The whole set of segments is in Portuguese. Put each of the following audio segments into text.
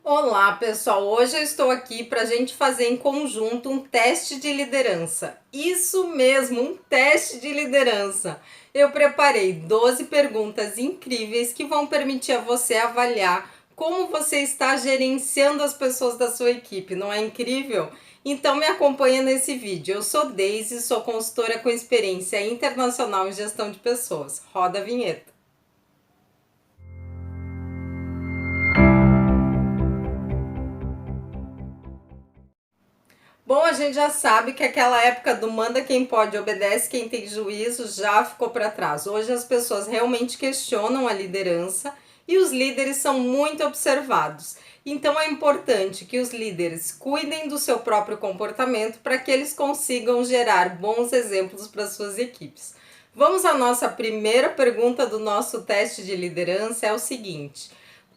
Olá, pessoal! Hoje eu estou aqui para a gente fazer em conjunto um teste de liderança. Isso mesmo, um teste de liderança. Eu preparei 12 perguntas incríveis que vão permitir a você avaliar como você está gerenciando as pessoas da sua equipe. Não é incrível? Então me acompanha nesse vídeo. Eu sou Deise, sou consultora com experiência internacional em gestão de pessoas. Roda a vinheta. Bom, a gente já sabe que aquela época do manda quem pode, obedece quem tem juízo já ficou para trás. Hoje as pessoas realmente questionam a liderança e os líderes são muito observados. Então é importante que os líderes cuidem do seu próprio comportamento para que eles consigam gerar bons exemplos para suas equipes. Vamos à nossa primeira pergunta do nosso teste de liderança, é o seguinte: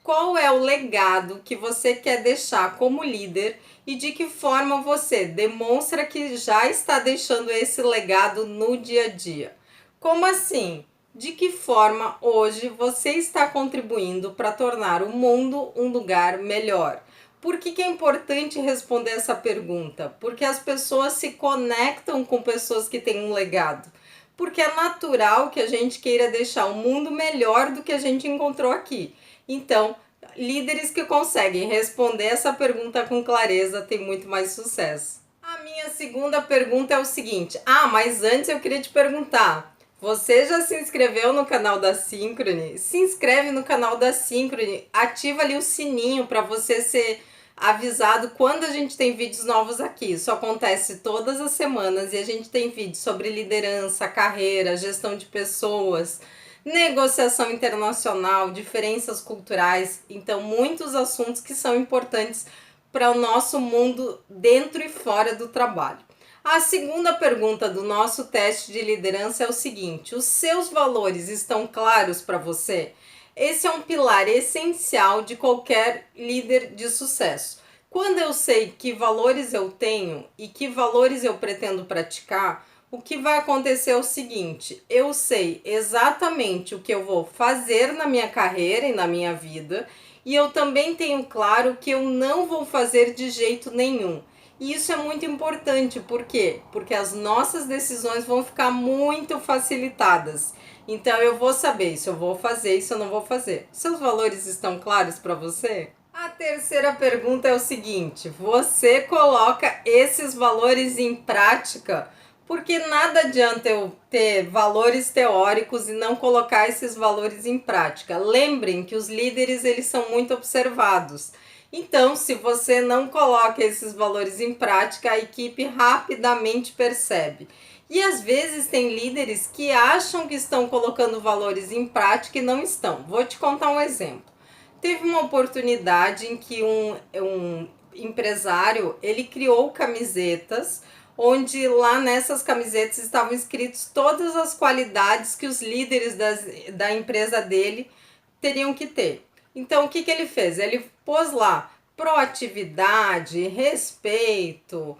qual é o legado que você quer deixar como líder e de que forma você demonstra que já está deixando esse legado no dia a dia? Como assim? De que forma hoje você está contribuindo para tornar o mundo um lugar melhor? Por que é importante responder essa pergunta? Porque as pessoas se conectam com pessoas que têm um legado. Porque é natural que a gente queira deixar o mundo melhor do que a gente encontrou aqui. Então, líderes que conseguem responder essa pergunta com clareza têm muito mais sucesso. A minha segunda pergunta é o seguinte: mas antes eu queria te perguntar, você já se inscreveu no canal da Synchrony? Se inscreve no canal da Synchrony, ativa ali o sininho para você ser avisado quando a gente tem vídeos novos aqui. Isso acontece todas as semanas e a gente tem vídeos sobre liderança, carreira, gestão de pessoas, negociação internacional, diferenças culturais, então muitos assuntos que são importantes para o nosso mundo dentro e fora do trabalho. A segunda pergunta do nosso teste de liderança é o seguinte: os seus valores estão claros para você? Esse é um pilar essencial de qualquer líder de sucesso. Quando eu sei que valores eu tenho e que valores eu pretendo praticar, o que vai acontecer é o seguinte: eu sei exatamente o que eu vou fazer na minha carreira e na minha vida, e eu também tenho claro que eu não vou fazer de jeito nenhum. E isso é muito importante, por quê? Porque as nossas decisões vão ficar muito facilitadas. Então eu vou saber se eu vou fazer e se eu não vou fazer. Seus valores estão claros para você? A terceira pergunta é o seguinte: você coloca esses valores em prática? Porque nada adianta eu ter valores teóricos e não colocar esses valores em prática. Lembrem que os líderes, eles são muito observados. Então, se você não coloca esses valores em prática, a equipe rapidamente percebe. E às vezes tem líderes que acham que estão colocando valores em prática e não estão. Vou te contar um exemplo. Teve uma oportunidade em que um empresário, ele criou camisetas onde lá nessas camisetas estavam escritos todas as qualidades que os líderes da empresa dele teriam que ter. Então, o que ele fez? Ele pôs lá proatividade, respeito,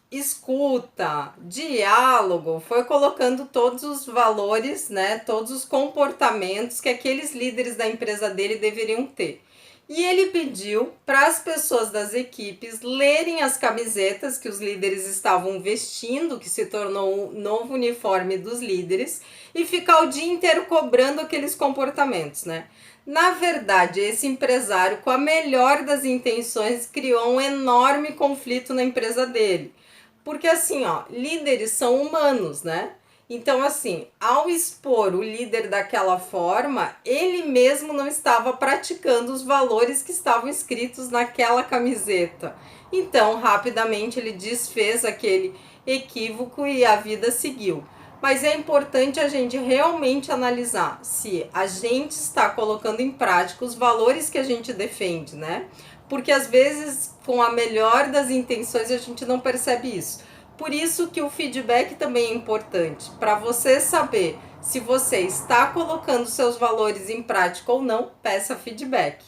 escuta, diálogo, foi colocando todos os valores, né, todos os comportamentos que aqueles líderes da empresa dele deveriam ter. E ele pediu para as pessoas das equipes lerem as camisetas que os líderes estavam vestindo, que se tornou o novo uniforme dos líderes, e ficar o dia inteiro cobrando aqueles comportamentos, né? Na verdade, esse empresário, com a melhor das intenções, criou um enorme conflito na empresa dele. Porque assim, líderes são humanos, né? Então, assim, ao expor o líder daquela forma, ele mesmo não estava praticando os valores que estavam escritos naquela camiseta. Então, rapidamente ele desfez aquele equívoco e a vida seguiu. Mas é importante a gente realmente analisar se a gente está colocando em prática os valores que a gente defende, né? Porque às vezes, com a melhor das intenções, a gente não percebe isso. Por isso que o feedback também é importante, para você saber se você está colocando seus valores em prática ou não, peça feedback.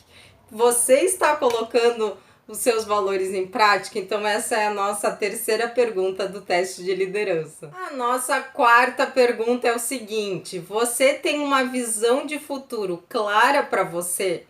Você está colocando os seus valores em prática? Então essa é a nossa terceira pergunta do teste de liderança. A nossa quarta pergunta é o seguinte: você tem uma visão de futuro clara para você?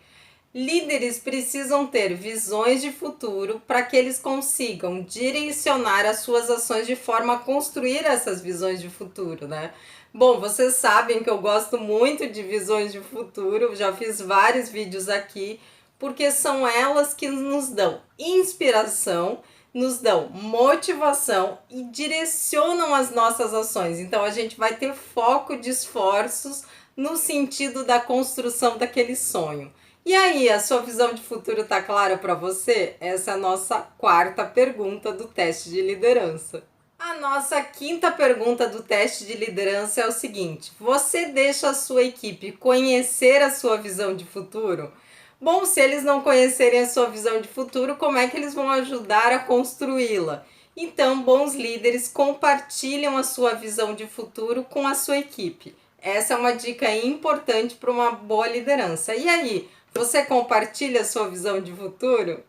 Líderes precisam ter visões de futuro para que eles consigam direcionar as suas ações de forma a construir essas visões de futuro, né? Bom, vocês sabem que eu gosto muito de visões de futuro, já fiz vários vídeos aqui, porque são elas que nos dão inspiração, nos dão motivação e direcionam as nossas ações. Então a gente vai ter foco de esforços no sentido da construção daquele sonho. E aí, a sua visão de futuro está clara para você? Essa é a nossa quarta pergunta do teste de liderança. A nossa quinta pergunta do teste de liderança é o seguinte: você deixa a sua equipe conhecer a sua visão de futuro? Bom, se eles não conhecerem a sua visão de futuro, como é que eles vão ajudar a construí-la? Então, bons líderes compartilham a sua visão de futuro com a sua equipe. Essa é uma dica importante para uma boa liderança. E aí, você compartilha a sua visão de futuro?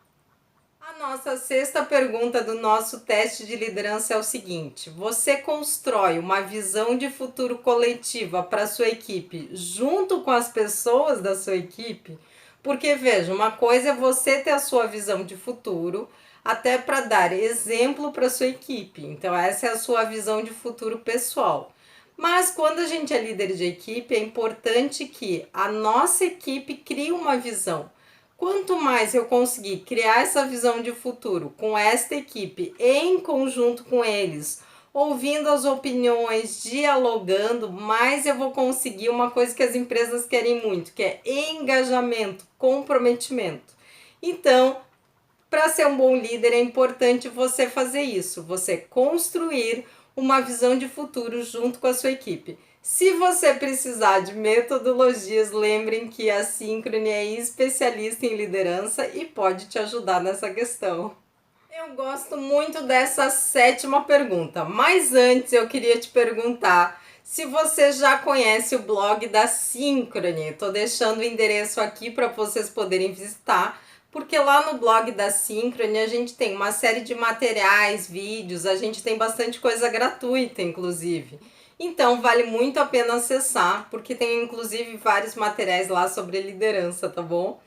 A nossa sexta pergunta do nosso teste de liderança é o seguinte: você constrói uma visão de futuro coletiva para a sua equipe junto com as pessoas da sua equipe? Porque veja, uma coisa é você ter a sua visão de futuro, até para dar exemplo para a sua equipe. Então, essa é a sua visão de futuro pessoal. Mas quando a gente é líder de equipe, é importante que a nossa equipe crie uma visão. Quanto mais eu conseguir criar essa visão de futuro com esta equipe, em conjunto com eles, ouvindo as opiniões, dialogando, mais eu vou conseguir uma coisa que as empresas querem muito, que é engajamento, comprometimento. Então, para ser um bom líder, é importante você fazer isso, você construir uma visão de futuro junto com a sua equipe. Se você precisar de metodologias, lembrem que a Synchrony é especialista em liderança e pode te ajudar nessa questão. Eu gosto muito dessa sétima pergunta, mas antes eu queria te perguntar se você já conhece o blog da Synchrony. Estou deixando o endereço aqui para vocês poderem visitar, porque lá no blog da Synchrony a gente tem uma série de materiais, vídeos, a gente tem bastante coisa gratuita, inclusive. Então vale muito a pena acessar, porque tem inclusive vários materiais lá sobre liderança, tá bom?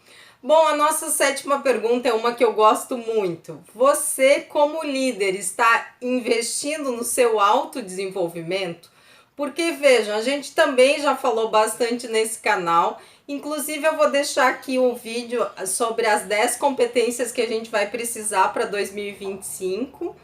Bom, a nossa sétima pergunta é uma que eu gosto muito. Você, como líder, está investindo no seu autodesenvolvimento? Porque vejam, a gente também já falou bastante nesse canal. Inclusive, eu vou deixar aqui um vídeo sobre as 10 competências que a gente vai precisar para 2025,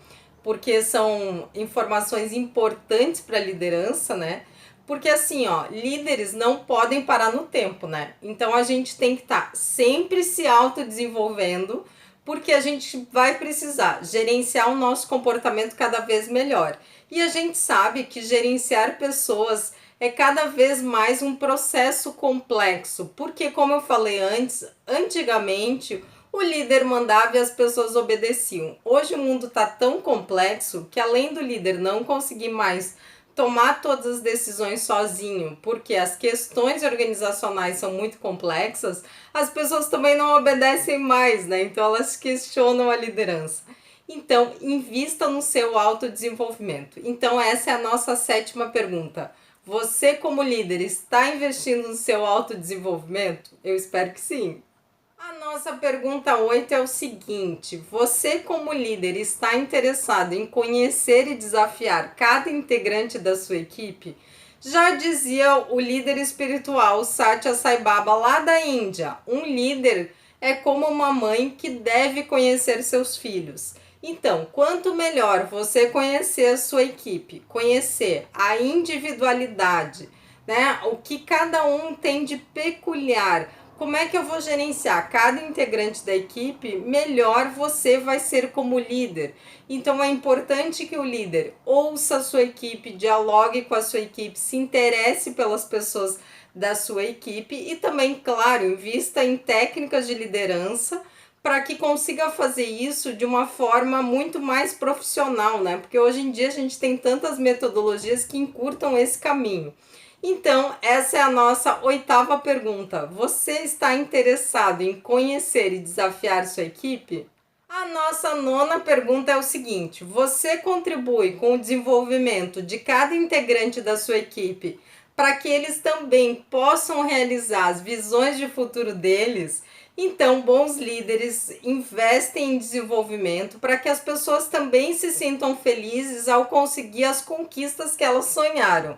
porque são informações importantes para a liderança, né? Porque assim, ó, líderes não podem parar no tempo, né? Então a gente tem que estar sempre se autodesenvolvendo, porque a gente vai precisar gerenciar o nosso comportamento cada vez melhor. E a gente sabe que gerenciar pessoas é cada vez mais um processo complexo, porque como eu falei antes, antigamente o líder mandava e as pessoas obedeciam. Hoje o mundo está tão complexo que além do líder não conseguir mais tomar todas as decisões sozinho, porque as questões organizacionais são muito complexas, as pessoas também não obedecem mais, né? Então elas questionam a liderança. Então, invista no seu autodesenvolvimento. Então, essa é a nossa sétima pergunta. Você, como líder, está investindo no seu autodesenvolvimento? Eu espero que sim. A nossa pergunta 8 é o seguinte: você, como líder, está interessado em conhecer e desafiar cada integrante da sua equipe? Já dizia o líder espiritual Satya Sai Baba lá da Índia: um líder é como uma mãe que deve conhecer seus filhos. Então, quanto melhor você conhecer a sua equipe, conhecer a individualidade, né, o que cada um tem de peculiar, como é que eu vou gerenciar cada integrante da equipe, melhor você vai ser como líder. Então é importante que o líder ouça a sua equipe, dialogue com a sua equipe, se interesse pelas pessoas da sua equipe e também, claro, invista em técnicas de liderança para que consiga fazer isso de uma forma muito mais profissional, né? Porque hoje em dia a gente tem tantas metodologias que encurtam esse caminho. Então, essa é a nossa oitava pergunta. Você está interessado em conhecer e desafiar sua equipe? A nossa nona pergunta é o seguinte: você contribui com o desenvolvimento de cada integrante da sua equipe para que eles também possam realizar as visões de futuro deles? Então, bons líderes investem em desenvolvimento para que as pessoas também se sintam felizes ao conseguir as conquistas que elas sonharam.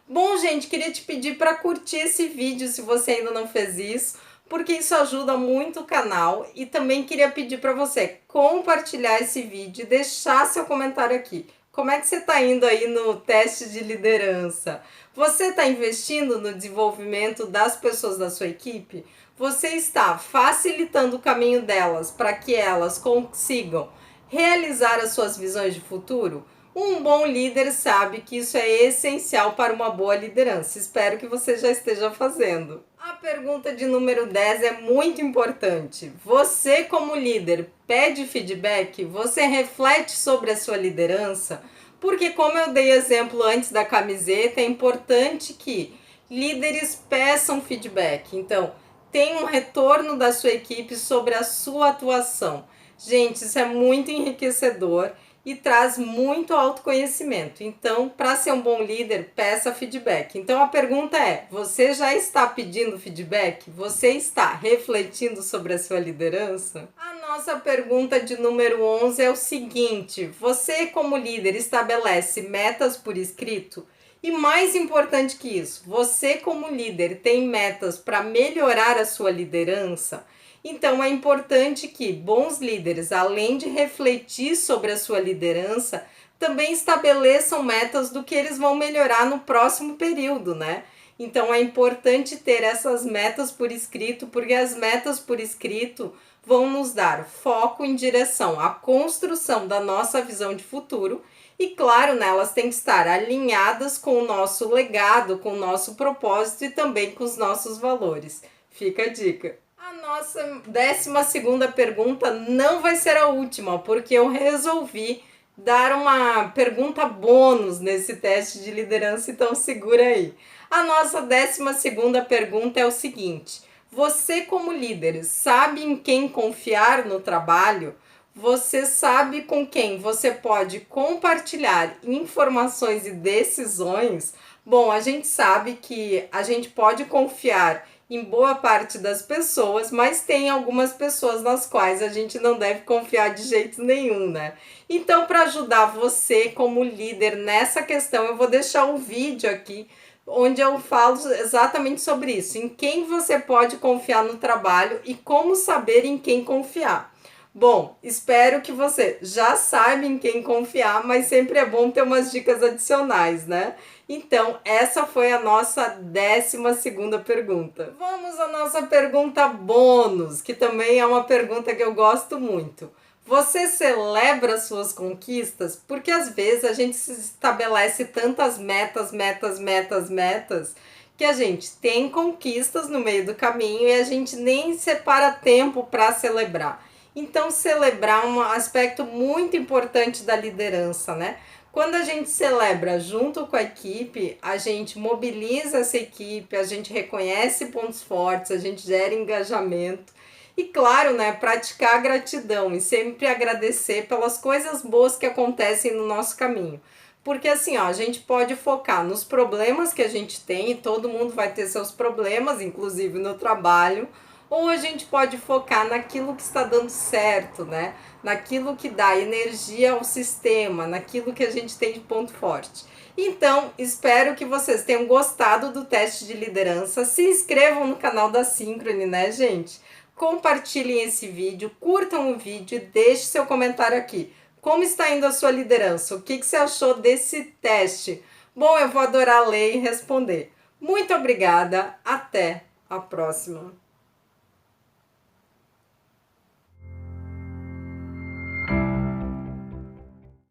Bom, gente, queria te pedir para curtir esse vídeo se você ainda não fez isso, porque isso ajuda muito o canal, e também queria pedir para você compartilhar esse vídeo e deixar seu comentário aqui. Como é que você está indo aí no teste de liderança? Você está investindo no desenvolvimento das pessoas da sua equipe? Você está facilitando o caminho delas para que elas consigam realizar as suas visões de futuro? Um bom líder sabe que isso é essencial para uma boa liderança. Espero que você já esteja fazendo. A pergunta de número 10 é muito importante. Você, como líder, pede feedback? Você reflete sobre a sua liderança? Porque, como eu dei exemplo antes da camiseta, é importante que líderes peçam feedback. Então, tenha um retorno da sua equipe sobre a sua atuação. Gente, isso é muito enriquecedor e traz muito autoconhecimento. Então, para ser um bom líder, peça feedback. Então, a pergunta é: você já está pedindo feedback? Você está refletindo sobre a sua liderança? A nossa pergunta de número 11 é o seguinte: você, como líder, estabelece metas por escrito? E mais importante que isso, você, como líder, tem metas para melhorar a sua liderança? Então, é importante que bons líderes, além de refletir sobre a sua liderança, também estabeleçam metas do que eles vão melhorar no próximo período, né? Então, é importante ter essas metas por escrito, porque as metas por escrito vão nos dar foco em direção à construção da nossa visão de futuro. E claro, né, elas têm que estar alinhadas com o nosso legado, com o nosso propósito e também com os nossos valores. Fica a dica. A nossa 12ª pergunta não vai ser a última, porque eu resolvi dar uma pergunta bônus nesse teste de liderança, então segura aí. A nossa 12ª pergunta é o seguinte: você, como líder, sabe em quem confiar no trabalho? Você sabe com quem você pode compartilhar informações e decisões? Bom, a gente sabe que a gente pode confiar em boa parte das pessoas, mas tem algumas pessoas nas quais a gente não deve confiar de jeito nenhum, né? Então, para ajudar você como líder nessa questão, eu vou deixar um vídeo aqui onde eu falo exatamente sobre isso, em quem você pode confiar no trabalho e como saber em quem confiar. Bom, espero que você já saiba em quem confiar, mas sempre é bom ter umas dicas adicionais, né? Então, essa foi a nossa 12ª pergunta. Vamos à nossa pergunta bônus, que também é uma pergunta que eu gosto muito. Você celebra suas conquistas? Porque às vezes a gente se estabelece tantas metas, que a gente tem conquistas no meio do caminho e a gente nem separa tempo para celebrar. Então, celebrar é um aspecto muito importante da liderança, né? Quando a gente celebra junto com a equipe, a gente mobiliza essa equipe, a gente reconhece pontos fortes, a gente gera engajamento. E claro, né, praticar gratidão e sempre agradecer pelas coisas boas que acontecem no nosso caminho. Porque assim, ó, a gente pode focar nos problemas que a gente tem, e todo mundo vai ter seus problemas, inclusive no trabalho, ou a gente pode focar naquilo que está dando certo, né? Naquilo que dá energia ao sistema, naquilo que a gente tem de ponto forte. Então, espero que vocês tenham gostado do teste de liderança. Se inscrevam no canal da Synchrony, né, gente? Compartilhem esse vídeo, curtam o vídeo e deixe seu comentário aqui. Como está indo a sua liderança? O que você achou desse teste? Bom, eu vou adorar ler e responder. Muito obrigada, até a próxima!